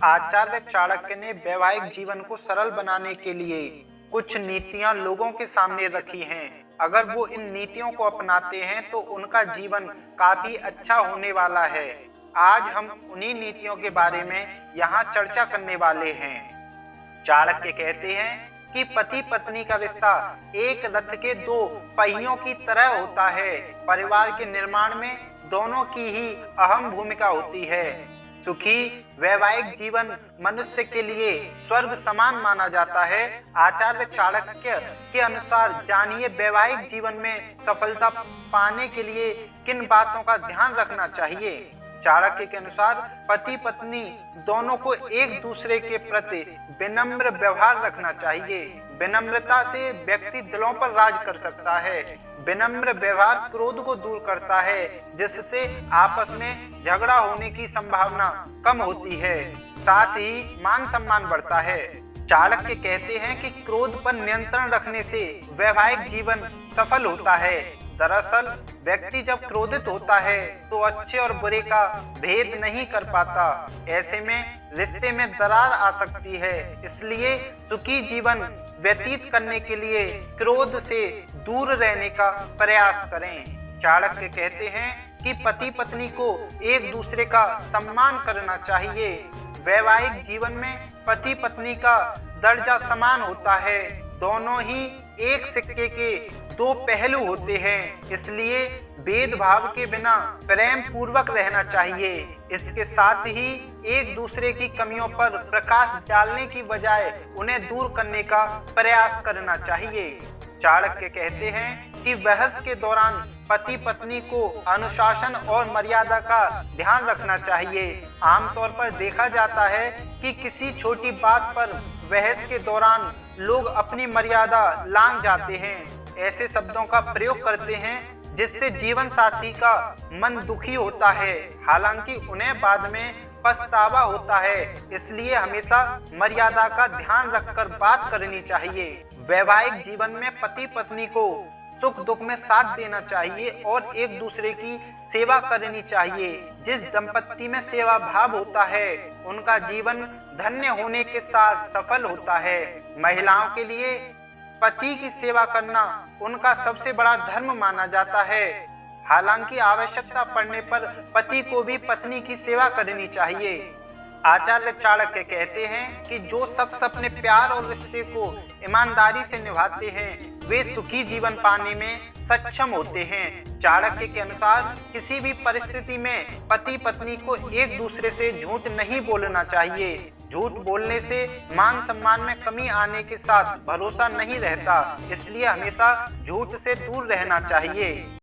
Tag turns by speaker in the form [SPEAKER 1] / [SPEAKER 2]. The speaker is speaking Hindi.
[SPEAKER 1] आचार्य चाणक्य ने वैवाहिक जीवन को सरल बनाने के लिए कुछ नीतियां लोगों के सामने रखी हैं। अगर वो इन नीतियों को अपनाते हैं तो उनका जीवन काफी अच्छा होने वाला है। आज हम उन्हीं नीतियों के बारे में यहाँ चर्चा करने वाले हैं। चाणक्य कहते हैं कि पति पत्नी का रिश्ता एक रथ के दो पहियों की तरह होता है। परिवार के निर्माण में दोनों की ही अहम भूमिका होती है। सुखी वैवाहिक जीवन मनुष्य के लिए स्वर्ग समान माना जाता है। आचार्य चाणक्य के अनुसार जानिए वैवाहिक जीवन में सफलता पाने के लिए किन बातों का ध्यान रखना चाहिए। चाणक्य के अनुसार पति पत्नी दोनों को एक दूसरे के प्रति विनम्र व्यवहार रखना चाहिए। विनम्रता से व्यक्ति दिलों पर राज कर सकता है। विनम्र व्यवहार क्रोध को दूर करता है, जिससे आपस में झगड़ा होने की संभावना कम होती है। साथ ही मान सम्मान बढ़ता है। चाणक्य कहते हैं कि क्रोध पर नियंत्रण रखने से वैवाहिक जीवन सफल होता है। दरअसल व्यक्ति जब क्रोधित होता है तो अच्छे और बुरे का भेद नहीं कर पाता। ऐसे में रिश्ते में दरार आ सकती है। इसलिए सुखी जीवन व्यतीत करने के लिए क्रोध से दूर रहने का प्रयास करें। चाणक्य कहते हैं कि पति पत्नी को एक दूसरे का सम्मान करना चाहिए। वैवाहिक जीवन में पति पत्नी का दर्जा समान होता है। दोनों ही एक सिक्के के दो पहलू होते हैं, इसलिए भेदभाव के बिना प्रेम पूर्वक रहना चाहिए। इसके साथ ही एक दूसरे की कमियों पर प्रकाश डालने की बजाय उन्हें दूर करने का प्रयास करना चाहिए। चाणक्य कहते हैं कि बहस के दौरान पति पत्नी को अनुशासन और मर्यादा का ध्यान रखना चाहिए। आमतौर पर देखा जाता है कि किसी छोटी बात पर बहस के दौरान लोग अपनी मर्यादा लांघ जाते हैं, ऐसे शब्दों का प्रयोग करते हैं जिससे जीवन साथी का मन दुखी होता है। हालांकि उन्हें बाद में पछतावा होता है। इसलिए हमेशा मर्यादा का ध्यान रखकर बात करनी चाहिए। वैवाहिक जीवन में पति पत्नी को सुख दुख में साथ देना चाहिए और एक दूसरे की सेवा करनी चाहिए। जिस दंपत्ति में सेवा भाव होता है उनका जीवन धन्य होने के साथ सफल होता है। महिलाओं के लिए पति की सेवा करना उनका सबसे बड़ा धर्म माना जाता है। हालांकि आवश्यकता पड़ने पर पति को भी पत्नी की सेवा करनी चाहिए। आचार्य चाणक्य कहते हैं कि जो शख्स अपने प्यार और रिश्ते को ईमानदारी से निभाते हैं वे सुखी जीवन पाने में सक्षम होते हैं। चाणक्य के अनुसार किसी भी परिस्थिति में पति पत्नी को एक दूसरे से झूठ नहीं बोलना चाहिए। झूठ बोलने से मान सम्मान में कमी आने के साथ भरोसा नहीं रहता। इसलिए हमेशा झूठ से दूर रहना चाहिए।